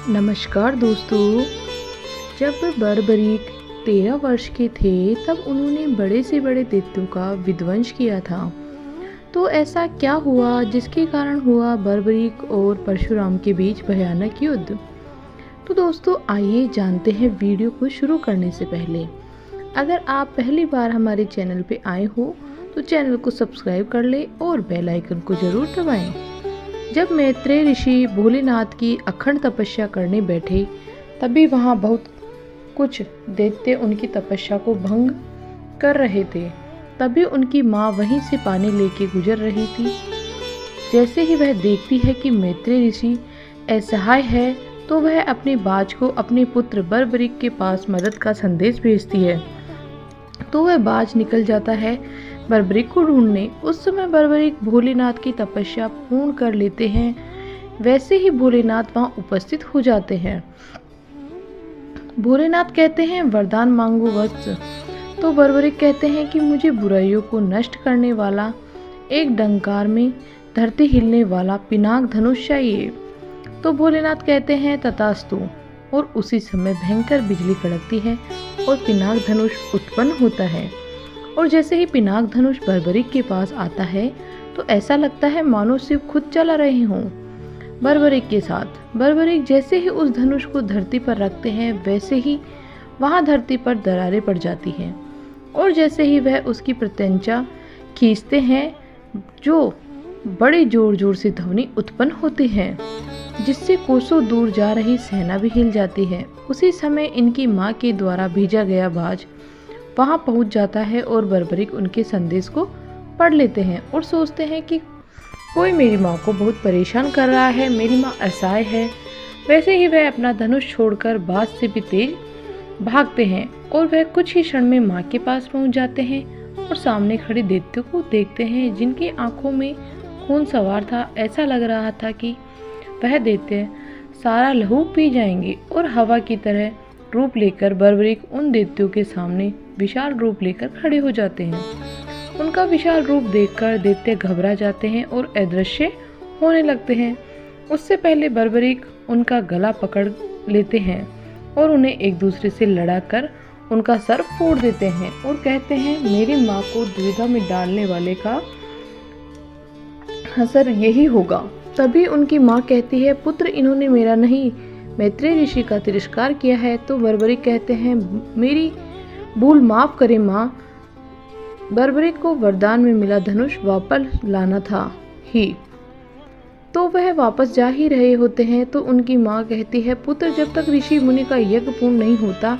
नमस्कार दोस्तों। जब बर्बरीक 13 वर्ष के थे तब उन्होंने बड़े से बड़े दैत्यों का विध्वंस किया था। तो ऐसा क्या हुआ जिसके कारण हुआ बर्बरीक और परशुराम के बीच भयानक युद्ध। तो दोस्तों आइए जानते हैं। वीडियो को शुरू करने से पहले अगर आप पहली बार हमारे चैनल पे आए हो तो चैनल को सब्सक्राइब कर ले और बेल आइकन को जरूर दबाएं। जब मैत्रेय ऋषि भोलेनाथ की अखंड तपस्या करने बैठे तभी वहाँ बहुत कुछ दैत्य उनकी तपस्या को भंग कर रहे थे। तभी उनकी माँ वहीं से पानी लेके गुजर रही थी। जैसे ही वह देखती है कि मैत्रेय ऋषि असहाय है तो वह अपने बाज को अपने पुत्र बर्बरीक के पास मदद का संदेश भेजती है। तो वह बाज निकल जाता है बर्बरीक को ढूंढने। उस समय बर्बरीक भोलेनाथ की तपस्या पूर्ण कर लेते हैं। वैसे ही भोलेनाथ वहां उपस्थित हो जाते हैं। भोलेनाथ कहते हैं वरदान मांगो वत्स। तो बर्बरीक कहते हैं कि मुझे बुराइयों को नष्ट करने वाला एक डंकार में धरती हिलने वाला पिनाक धनुष चाहिए। तो भोलेनाथ कहते हैं तथास्तु। और उसी समय भयंकर बिजली कड़कती है और पिनाक धनुष उत्पन्न होता है। और जैसे ही पिनाक धनुष बर्बरीक के पास आता है तो ऐसा लगता है मानो शिव खुद चला रहे हों बर्बरीक के साथ। बर्बरीक जैसे ही उस धनुष को धरती पर रखते हैं वैसे ही वहां धरती पर दरारें पड़ जाती हैं। और जैसे ही वह उसकी प्रत्यंचा खींचते हैं जो बड़े जोर जोर से ध्वनि उत्पन्न होती है जिससे कोसों दूर जा रही सेना भी हिल जाती है। उसी समय इनकी माँ के द्वारा भेजा गया बाज वहां पहुंच जाता है और बर्बरीक उनके संदेश को पढ़ लेते हैं और सोचते हैं कि कोई मेरी माँ को बहुत परेशान कर रहा है, मेरी माँ असहाय है। वैसे ही वह अपना धनुष छोड़कर बाज से भी तेज भागते हैं और वह कुछ ही क्षण में माँ के पास पहुंच जाते हैं और सामने खड़े दैत्यों को देखते हैं जिनकी आंखों में खून सवार था। ऐसा लग रहा था कि वह दैत्य सारा लहू पी जाएंगे। और हवा की तरह रूप लेकर बर्बरीक उन दैत्यों के सामने विशाल रूप लेकर खड़े हो जाते हैं। उनका विशाल रूप देखकर दैत्य घबरा जाते हैं और अदृश्य होने लगते हैं। उससे पहले बर्बरीक उनका गला पकड़ लेते हैं और उन्हें एक दूसरे से लड़ाकर उनका सर फोड़ देते हैं और कहते हैं मेरी माँ को दुविधा में डालने वाले का असर यही होगा। तभी उनकी माँ कहती है पुत्र इन्होंने मेरा नहीं मैत्रेय ऋषि का तिरस्कार किया है। तो बर्बरीक कहते हैं मेरी भूल माफ करें माँ। बर्बरीक को वरदान में मिला धनुष वापस लाना था ही। तो वह वापस जा ही रहे होते हैं तो उनकी माँ कहती है पुत्र जब तक ऋषि मुनि का यज्ञ पूर्ण नहीं होता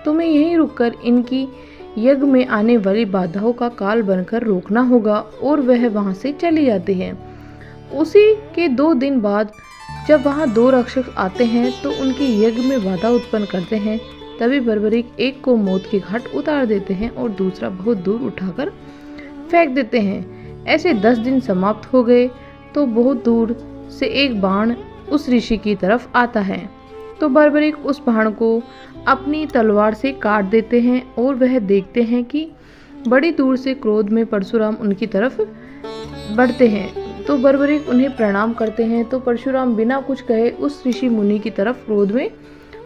तुम्हें यहीं रुककर इनकी यज्ञ में आने वाली बाधाओं का काल बनकर रोकना होगा। और वह वहां से चली जाती है। उसी के 2 दिन बाद जब वहां 2 राक्षस आते हैं तो उनके यज्ञ में बाधा उत्पन्न करते हैं। तभी बर्बरीक एक को मौत के घाट उतार देते हैं और दूसरा बहुत दूर उठाकर फेंक देते हैं। ऐसे 10 दिन समाप्त हो गए तो बहुत दूर से एक बाण उस ऋषि की तरफ आता है। तो बर्बरीक उस बाण को अपनी तलवार से काट देते हैं और वह देखते हैं कि बड़ी दूर से क्रोध में परशुराम उनकी तरफ बढ़ते हैं। तो बर्बरीक उन्हें प्रणाम करते हैं तो परशुराम बिना कुछ कहे उस ऋषि मुनि की तरफ क्रोध में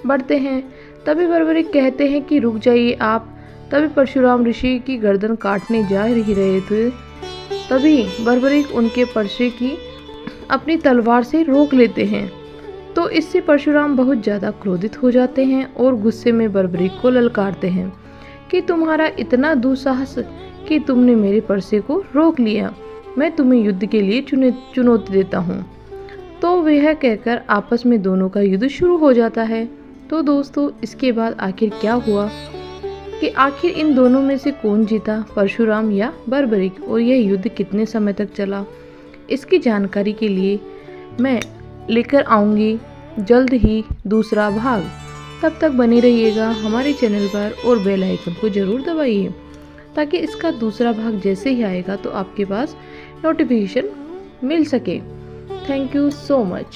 बढ़ते हैं। तभी बर्बरीक कहते हैं कि रुक जाइए आप। तभी परशुराम ऋषि की गर्दन काटने जा ही रहे थे। तभी बर्बरीक उनके परसे की अपनी तलवार से रोक लेते हैं। तो इससे परशुराम बहुत ज़्यादा क्रोधित हो जाते हैं और गुस्से में बर्बरीक को ललकारते हैं कि तुम्हारा इतना दुस्साहस कि तुमने मेरे परसे को रोक लिया, मैं तुम्हें युद्ध के लिए चुनौती देता हूँ। तो वह कहकर आपस में दोनों का युद्ध शुरू हो जाता है। तो दोस्तों इसके बाद आखिर क्या हुआ कि आखिर इन दोनों में से कौन जीता, परशुराम या बर्बरीक, और यह युद्ध कितने समय तक चला, इसकी जानकारी के लिए मैं लेकर आऊँगी जल्द ही दूसरा भाग। तब तक बने रहिएगा हमारे चैनल पर और बेल आइकन को ज़रूर दबाइए ताकि इसका दूसरा भाग जैसे ही आएगा तो आपके पास नोटिफिकेशन मिल सके। Thank you so much.